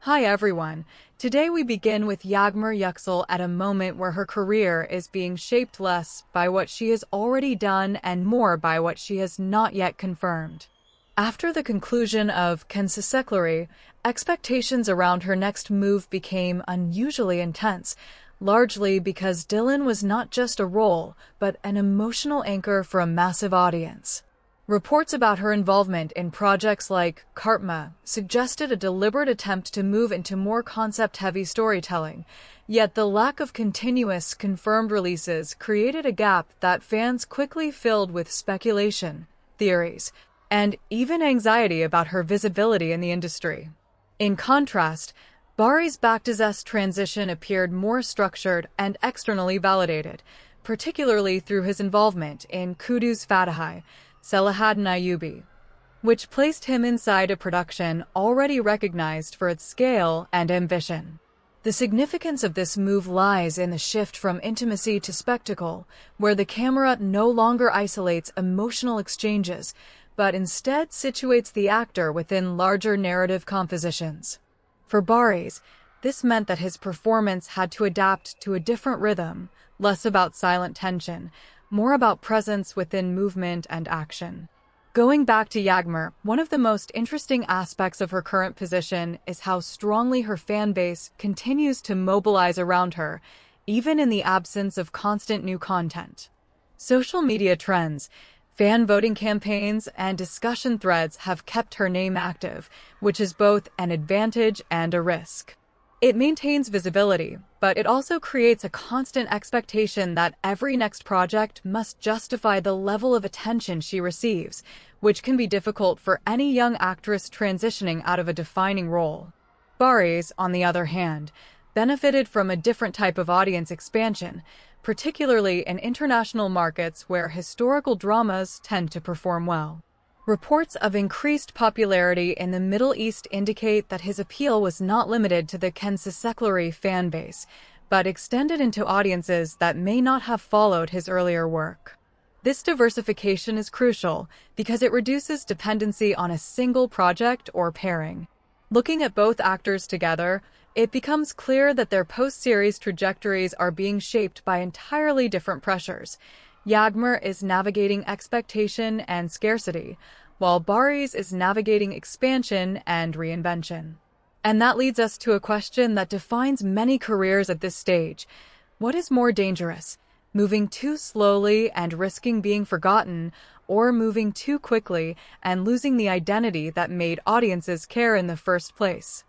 Hi everyone. Today we begin with Yagmur Yuksel at a moment where her career is being shaped less by what she has already done and more by what she has not yet confirmed. After the conclusion of Kensisekleri, expectations around her next move became unusually intense, largely because Dylan was not just a role, but an emotional anchor for a massive audience. Reports about her involvement in projects like Kartma suggested a deliberate attempt to move into more concept-heavy storytelling, yet the lack of continuous, confirmed releases created a gap that fans quickly filled with speculation, theories, and even anxiety about her visibility in the industry. In contrast, Baris' Baktas transition appeared more structured and externally validated, particularly through his involvement in Kuduz Fatihai, Selahattin Ayubi, which placed him inside a production already recognized for its scale and ambition. The significance of this move lies in the shift from intimacy to spectacle, where the camera no longer isolates emotional exchanges, but instead situates the actor within larger narrative compositions. For Baris, this meant that his performance had to adapt to a different rhythm, less about silent tension, more about presence within movement and action. Going back to Yagmur, one of the most interesting aspects of her current position is how strongly her fan base continues to mobilize around her, even in the absence of constant new content. Social media trends, fan voting campaigns, and discussion threads have kept her name active, which is both an advantage and a risk. It maintains visibility, but it also creates a constant expectation that every next project must justify the level of attention she receives, which can be difficult for any young actress transitioning out of a defining role. Baris, on the other hand, benefited from a different type of audience expansion, particularly in international markets where historical dramas tend to perform well. Reports of increased popularity in the Middle East indicate that his appeal was not limited to the Kensisekleri fan base, but extended into audiences that may not have followed his earlier work. This diversification is crucial because it reduces dependency on a single project or pairing. Looking at both actors together, it becomes clear that their post-series trajectories are being shaped by entirely different pressures. Yagmur is navigating expectation and scarcity, while Baris is navigating expansion and reinvention. And that leads us to a question that defines many careers at this stage. What is more dangerous, moving too slowly and risking being forgotten, or moving too quickly and losing the identity that made audiences care in the first place?